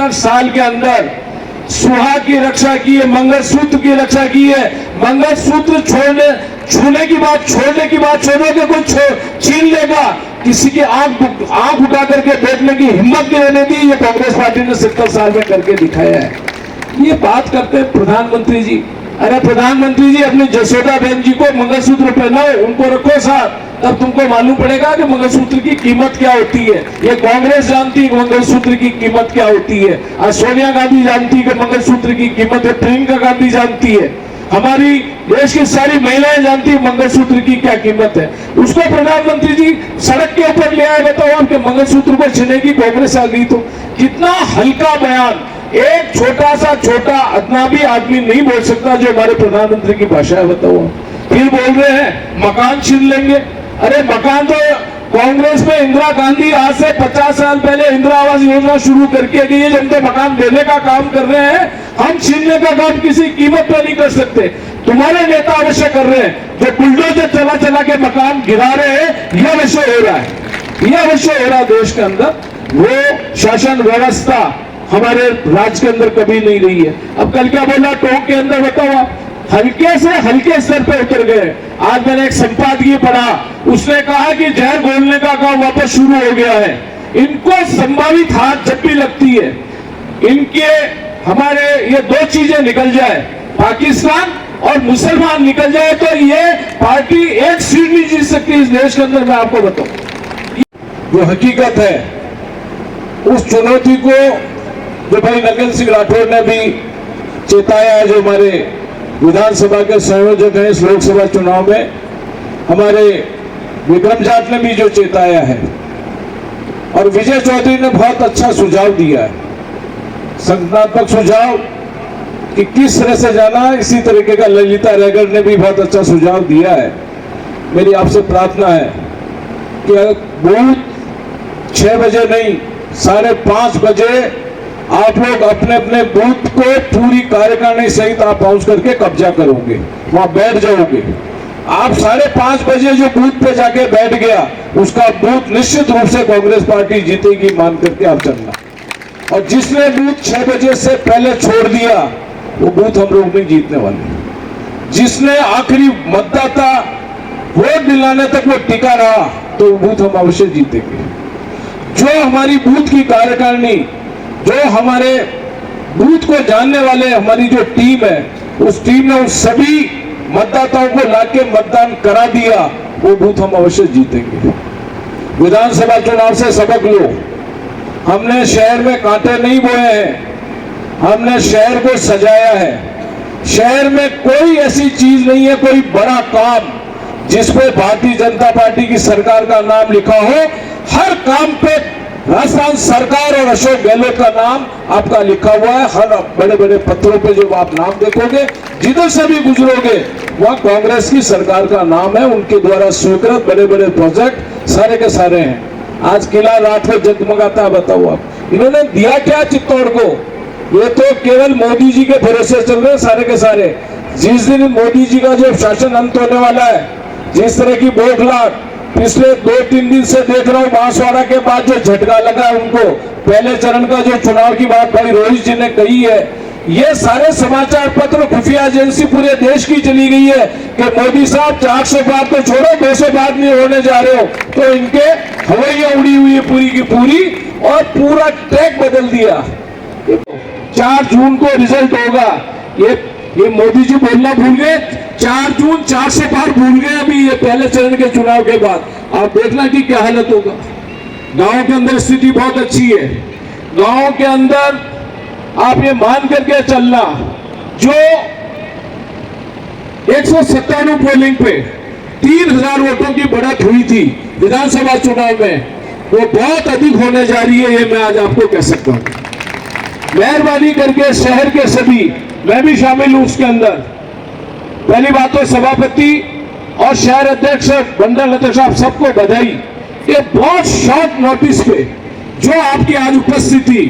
65 साल के अंदर सुहाग की रक्षा की है, मंगलसूत्र की रक्षा की है। मंगलसूत्र छूने की बात छोड़ने की बात छोड़ो कि कोई छीन लेगा, किसी की आंख उठा करके देखने की हिम्मत नहीं रहने दी। ये कांग्रेस पार्टी ने 70 साल में करके दिखाया है। ये बात करते हैं प्रधानमंत्री जी। अरे प्रधानमंत्री जी, अपनी जसोदा बहन जी को मंगलसूत्र पहनाओ, उनको रखो साथ, तब तुमको मालूम पड़ेगा कि मंगलसूत्र की कीमत क्या होती है। ये कांग्रेस जानती है मंगलसूत्र की कीमत क्या होती है। आज सोनिया गांधी जानती है कि मंगलसूत्र की कीमत है, प्रियंका गांधी जानती है, हमारी देश की सारी महिलाएं जानती है मंगलसूत्र की क्या कीमत है। उसको प्रधानमंत्री जी सड़क के ऊपर ले आए, बताओ कि मंगलसूत्र को छीने की कांग्रेस आ गई। तो कितना हल्का बयान, एक छोटा अजनबी आदमी नहीं बोल सकता जो हमारे प्रधानमंत्री की भाषा है। बताओ, फिर बोल रहे हैं मकान छीन लेंगे। अरे मकान तो कांग्रेस में इंदिरा गांधी आज से 50 साल पहले इंदिरा आवास योजना शुरू करके गई है, जब तो मकान देने का काम कर रहे हैं। हम छीनने का काम किसी कीमत पर नहीं कर सकते। तुम्हारे नेता अवश्य कर रहे हैं, जो बुलडोजर चला चला के मकान गिरा रहे हैं। यह अवश्य हो रहा है, यह अवश्य हो रहा है देश के अंदर। वो शासन व्यवस्था हमारे राज्य के अंदर कभी नहीं रही है। अब कल क्या बोला टोंक के अंदर, बताओ आप, हल्के से हल्के स्तर पे उतर गए। आज मैंने एक संपादकीय पढ़ा, उसने कहा कि जहर घोलने का काम वापस शुरू हो गया है। इनको संभावित हाथ जब भी लगती है, इनके हमारे ये दो चीजें निकल जाए, पाकिस्तान और मुसलमान निकल जाए, तो ये पार्टी एक सीट नहीं जीत सकती इस देश के अंदर। मैं आपको बताऊं, जो हकीकत है उस चुनौती को जो भाई नगेंद्र सिंह राठौर ने भी चेताया है, जो हमारे विधानसभा के संयोजक हैं इस लोकसभा चुनाव में, हमारे विक्रम जाट ने भी जो चेताया है, और विजय चौधरी ने बहुत अच्छा सुझाव दिया है, संज्ञानात्मक सुझाव कि किस तरह से जाना। इसी तरीके का ललिता रेगर ने भी बहुत अच्छा सुझाव दिया है। मेरी आपसे प्रार्थना है कि बूथ 6 बजे नहीं, 5:30 बजे आप लोग अपने अपने बूथ को पूरी कार्यकारिणी सहित आप पहुंच करके कब्जा करोगे, वहां बैठ जाओगे। आप 5:30 बजे जो बूथ पे जाके बैठ गया, उसका बूथ निश्चित रूप से कांग्रेस पार्टी जीतेगी मान करके आप चलना। और जिसने बूथ 6 बजे से पहले छोड़ दिया, वो बूथ हम लोग नहीं जीतने वाले। जिसने आखिरी मतदाता वोट दिलाने तक वो टिका रहा, तो वो बूथ हम अवश्य जीतेंगे। जो हमारी बूथ की कार्यकारिणी, जो हमारे बूथ को जानने वाले हमारी जो टीम है, उस टीम ने उन सभी मतदाताओं को लाके मतदान करा दिया, वो बूथ हम अवश्य जीतेंगे। विधानसभा चुनाव से सबक लो। हमने शहर में कांटे नहीं बोए हैं, हमने शहर को सजाया है। शहर में कोई ऐसी चीज नहीं है, कोई बड़ा काम जिसपे भारतीय जनता पार्टी की सरकार का नाम लिखा हो। हर काम पे राजस्थान सरकार और अशोक गहलोत का नाम आपका लिखा हुआ है। हर बड़े बड़े पत्रों पे जो आप नाम देखोगे, जिधर से भी गुजरोगे, वहां कांग्रेस की सरकार का नाम है। उनके द्वारा स्वीकृत बड़े बड़े प्रोजेक्ट सारे के सारे हैं। आज किला राठौर जगमगाता, बताओ आप, इन्होंने दिया क्या चित्तौड़ को? ये तो केवल मोदी जी के भरोसे चल रहे सारे के सारे। जिस दिन मोदी जी का जो शासन अंत होने वाला है, जिस तरह की बौखलाहट पिछले 2-3 दिन से देख रहा हूँ, बांसवाड़ा के बाद जो झटका लगा उनको, पहले चरण का जो चुनाव की बात भाई रोहित जी ने कही है, ये सारे समाचार पत्र, खुफिया एजेंसी पूरे देश की चली गई है कि मोदी साहब 400 बात तो छोड़ो, 200 बात नहीं होने जा रहे हो। तो इनके हवाइयां उड़ी हुई है पूरी की पूरी, और पूरा ट्रैक बदल दिया। 4 जून को रिजल्ट होगा। ये मोदी जी बोलना भूल गए, 4 जून 400 पार भूल गए अभी ये पहले चरण के चुनाव के बाद। आप देखना कि क्या हालत होगा। गांव के अंदर स्थिति बहुत अच्छी है। गांव के अंदर आप ये मान करके चलना, जो 197 पोलिंग पे 3000 वोटों की बढ़त हुई थी विधानसभा चुनाव में, वो बहुत अधिक होने जा रही है, ये मैं आज आपको कह सकता हूं। मेहरबानी करके शहर के सभी, मैं भी शामिल हूं उसके अंदर, पहली बात तो सभापति और शहर अध्यक्ष, मंडल अध्यक्ष, आप सबको बधाई। ये बहुत शॉर्ट नोटिस पे जो आपकी आज उपस्थिति,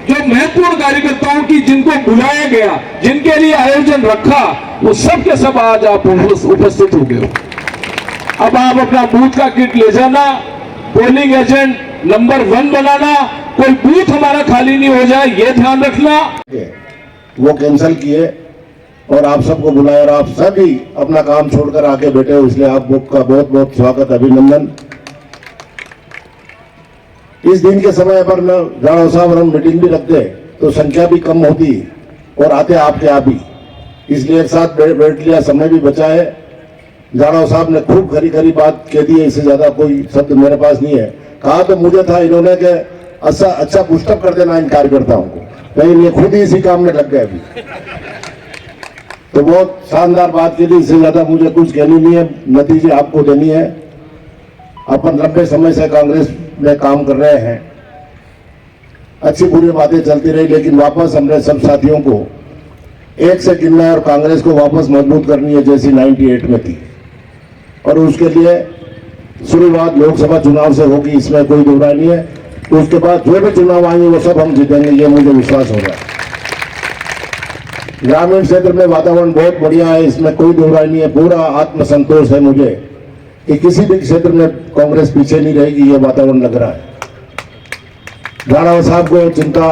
जो महत्वपूर्ण कार्यकर्ताओं की जिनको बुलाया गया, जिनके लिए आयोजन रखा, वो सब के सब आज आप उपस्थित हो गए हो। अब आप अपना बूथ का किट ले जाना, पोलिंग एजेंट नंबर 1 बनाना, कोई बूथ हमारा खाली नहीं हो जाए, ये ध्यान रखना। वो कैंसिल किए और आप सबको बुलाया और आप सभी अपना काम छोड़कर आके बैठे हो, इसलिए आप का बहुत बहुत स्वागत, अभिनंदन। इस दिन के समय पर मैं राणा साहब हम मीटिंग भी रखते तो संख्या भी कम होती और आते आपके आप ही, इसलिए एक साथ बैठ लिया, समय भी बचा है। राणा साहब ने खूब खरी खरी बात कह दी है, इससे ज्यादा कोई शब्द मेरे पास नहीं है। कहा तो मुझे था इन्होंने कि अच्छा पुष्टअप कर देना इन कार्यकर्ताओं को, लेकिन ये खुद ही इसी काम में लग गए अभी। तो बहुत शानदार बात की थी, इससे ज्यादा मुझे कुछ कहनी नहीं है, नतीजे आपको देनी है। अपन लंबे समय से कांग्रेस में काम कर रहे हैं, अच्छी बुरी बातें चलती रही, लेकिन वापस हमने सब साथियों को एक से गिनना है और कांग्रेस को वापस मजबूत करनी है जैसी 98 में थी। और उसके लिए शुरुआत लोकसभा चुनाव से होगी, इसमें कोई दो राय नहीं है। तो उसके बाद जो भी चुनाव आएंगे वो सब हम जीतेंगे, ये मुझे विश्वास हो रहा है। ग्रामीण क्षेत्र में वातावरण बहुत बढ़िया है, इसमें कोई दो राय नहीं है। पूरा आत्मसंतोष है मुझे कि किसी भी क्षेत्र में कांग्रेस पीछे नहीं रहेगी, ये वातावरण लग रहा है। राणा साहब को चिंता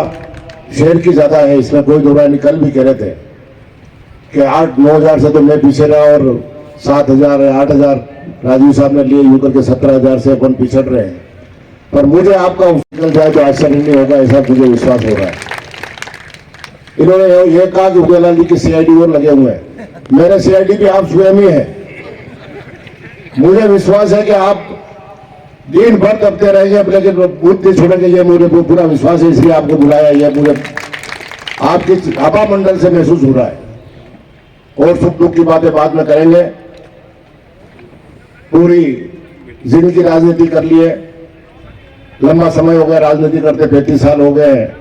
शहर की ज्यादा है, इसमें कोई दो राय नहीं। कल भी कह रहे थे कि 8-9 हजार से तो मैं पीछे रहा और 7,000 8,000 राजीव साहब ने लिए, यूं करके 17,000 से अपन पिछड़ रहे हैं। पर मुझे आपका निकल जाए तो आश्चर्य नहीं होगा, ऐसा मुझे विश्वास हो रहा है। इन्होंने ये कहा कि उदयलाल जी की सीआईडी और लगे हुए हैं, मेरे सीआईडी भी आप स्वयं ही है। मुझे विश्वास है कि आप दिन भर दबते रहेंगे, लेकिन बूथ नहीं छोड़ेंगे, ये मुझे पूरा विश्वास है, इसलिए आपको बुलाया। ये मुझे आपकी आभा मंडल से महसूस हो रहा है। और सुख दुख की बातें बाद में करेंगे। पूरी जिंदगी राजनीति कर लिए, लंबा समय हो गया राजनीति करते, 35 साल हो गए हैं।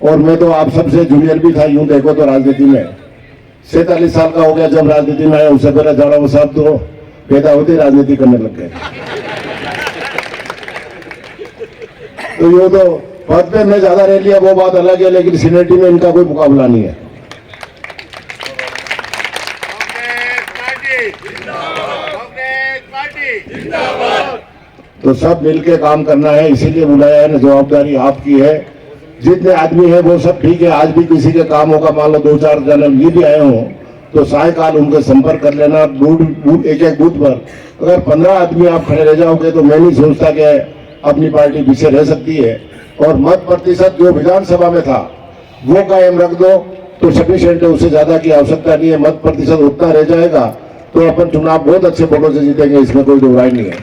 और मैं तो आप सबसे जूनियर भी था, यूं देखो तो राजनीति में 47 साल का हो गया जब राजनीति में आया। उससे पहले जाड़ा साहब तो पैदा होते राजनीति करने लग गए। तो ये तो पद पे मैं ज्यादा रह लिया वो बात अलग है, लेकिन सीनियरिटी में इनका कोई मुकाबला नहीं है। तो सब मिलके काम करना है, इसीलिए बुलाया है ना, जवाबदारी आपकी है। जितने आदमी है वो सब ठीक है, आज भी किसी के काम होगा, मान लो 2-4 जन ये भी आए हों तो सायकाल उनके संपर्क कर लेना। एक एक बूथ पर अगर 15 आदमी आप खड़े रह जाओगे तो मैं नहीं सोचता कि अपनी पार्टी पीछे रह सकती है। और मत प्रतिशत जो विधानसभा में था वो कायम रख दो तो सफिशिएंट है, उससे ज्यादा की आवश्यकता नहीं है। मत प्रतिशत उतना रह जाएगा तो अपन चुनाव बहुत अच्छे वोटों से जीतेंगे, इसमें कोई दो राय नहीं है।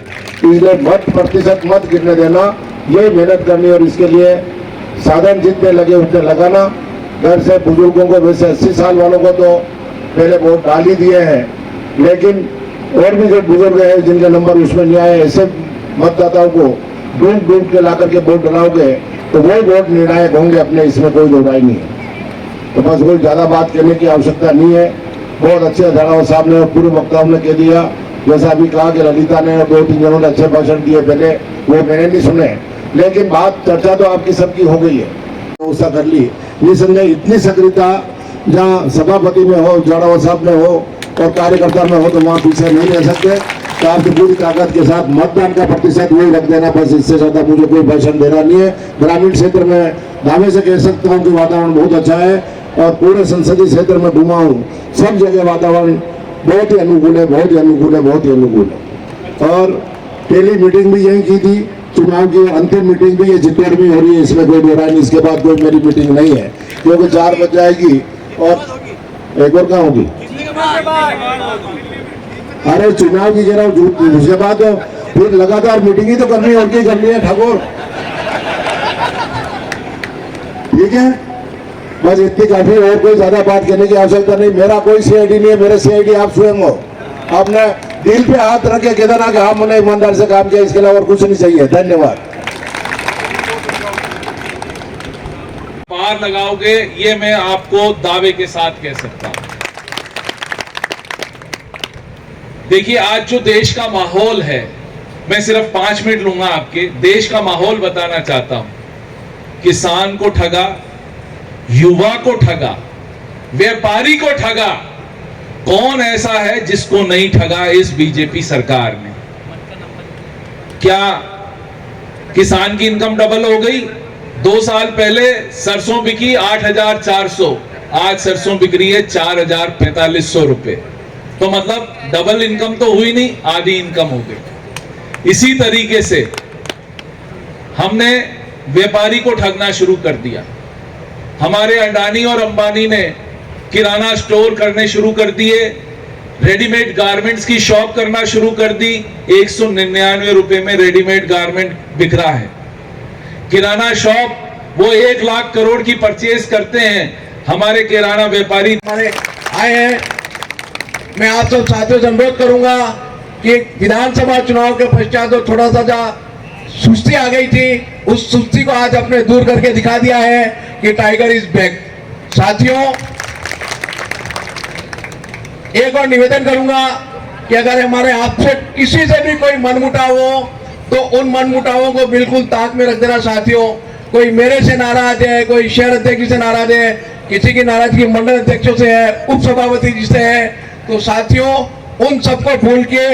इसलिए मत प्रतिशत मत गिरने देना, ये मेहनत करनी। और इसके लिए साधन जितने लगे उतने लगाना। घर से बुजुर्गों को, वैसे 80 साल वालों को तो पहले वोट डाल ही दिए हैं, लेकिन और भी जो बुजुर्ग हैं जिनके नंबर उसमें नहीं आए, ऐसे मतदाताओं को ढूंढ के ला करके वोट डलाओगे तो वही वोट निर्णायक होंगे अपने, इसमें कोई दो राय नहीं है। तो बस कोई ज्यादा बात करने की आवश्यकता नहीं है। बहुत अच्छे राणा साहब ने और पूर्व वक्ताओं ने कह दिया, जैसा अभी कहा कि ललिता ने और 2-3 जनों ने अच्छे भाषण दिए पहले, वो मैंने नहीं सुने, लेकिन बात चर्चा तो आपकी सबकी हो गई है, तो उसका कर ली। निसंदेह इतनी सक्रियता जहाँ सभापति में हो, राणा साहब में हो और कार्यकर्ता में हो तो वहाँ पीछे नहीं रह सकते। तो आपकी पूरी ताकत के साथ मतदान का प्रतिशत वही रख देना, बस इससे ज्यादा मुझे कोई भाषण देना नहीं है। ग्रामीण क्षेत्र में दावे से कह सकता हूँ कि वातावरण बहुत अच्छा है और पूरे संसदीय क्षेत्र में घुमा हूँ, सब जगह वातावरण बहुत ही अनुकूल है, बहुत ही अनुकूल है, बहुत ही अनुकूल है। और पहली मीटिंग भी यही की थी, चुनाव की अंतिम मीटिंग भी ये चित्तौड़ में हो रही है, इसमें कोई दो राय नहीं। इसके बाद कोई मेरी मीटिंग नहीं है, क्योंकि 4 बज जाएगी और एक और कहाँ होगी। अरे चुनाव की जरा उसके बाद तो फिर लगातार मीटिंग ही तो करनी है, और क्या करनी है ठाकुर, ठीक है। बस इतनी काफी, और कोई ज्यादा बात करने की आवश्यकता नहीं। मेरा कोई सीआईडी नहीं है, मेरे सीआईडी आप स्वयं हो। आपने दिल पे हाथ रख के कहना कि हाँ मैंने ईमानदार से काम किया, इसके अलावा और कुछ नहीं चाहिए। धन्यवाद। पार लगाओगे ये मैं आपको दावे के साथ कह सकता हूं। देखिए आज जो देश का माहौल है, मैं सिर्फ 5 मिनट लूंगा आपके, देश का माहौल बताना चाहता हूं। किसान को ठगा, युवा को ठगा, व्यापारी को ठगा, कौन ऐसा है जिसको नहीं ठगा इस बीजेपी सरकार ने? क्या किसान की इनकम डबल हो गई? 2 साल पहले सरसों बिकी 8,400, आज सरसों बिक रही है 4,4500 रुपए। तो मतलब डबल इनकम तो हुई नहीं, आधी इनकम हो गई। इसी तरीके से हमने व्यापारी को ठगना शुरू कर दिया। हमारे अडानी और अंबानी ने किराना स्टोर करने शुरू कर दिए, रेडीमेड गारमेंट्स की शॉप करना शुरू कर दी। 199 रुपए में रेडीमेड गारमेंट बिक रहा है। किराना शॉप वो 1 लाख करोड़ की परचेज करते हैं हमारे किराना व्यापारी। हमारे आए हैं, मैं आप सब साथियों से अनुरोध करूंगा कि विधानसभा चुनाव के पश्चात जो थोड़ा सा सुस्ती आ गई थी, उस सुस्ती को आज अपने दूर करके दिखा दिया है कि टाइगर इज बैक। साथियों, एक और निवेदन करूंगा कि अगर हमारे आपसे किसी से भी कोई मनमुटाव हो तो उन मनमुटावों को बिल्कुल ताक में रख देना। साथियों, कोई मेरे से नाराज है, कोई शहर अध्यक्ष से नाराज है, किसी की नाराजगी मंडल अध्यक्षों से है, उप सभापति जी से है, तो साथियों उन सबको भूल के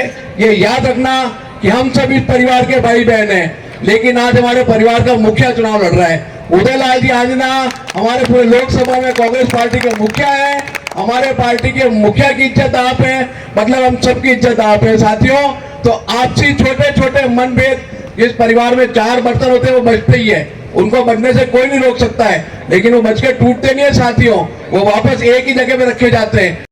ये याद रखना कि हम सब इस परिवार के भाई बहन हैं। लेकिन आज हमारे परिवार का मुखिया चुनाव लड़ रहा है। उदयलाल जी आंजना हमारे पूरे लोकसभा में कांग्रेस पार्टी के मुखिया है। हमारे पार्टी के मुखिया की इज्जत आप है, मतलब हम सबकी इज्जत आप है। साथियों, तो आपसी छोटे छोटे मनभेद इस परिवार में 4 बर्तन होते हैं, वो बचते ही है, उनको बचने से कोई नहीं रोक सकता है, लेकिन वो बच के टूटते नहीं है साथियों, वो वापस एक ही जगह पे रखे जाते हैं।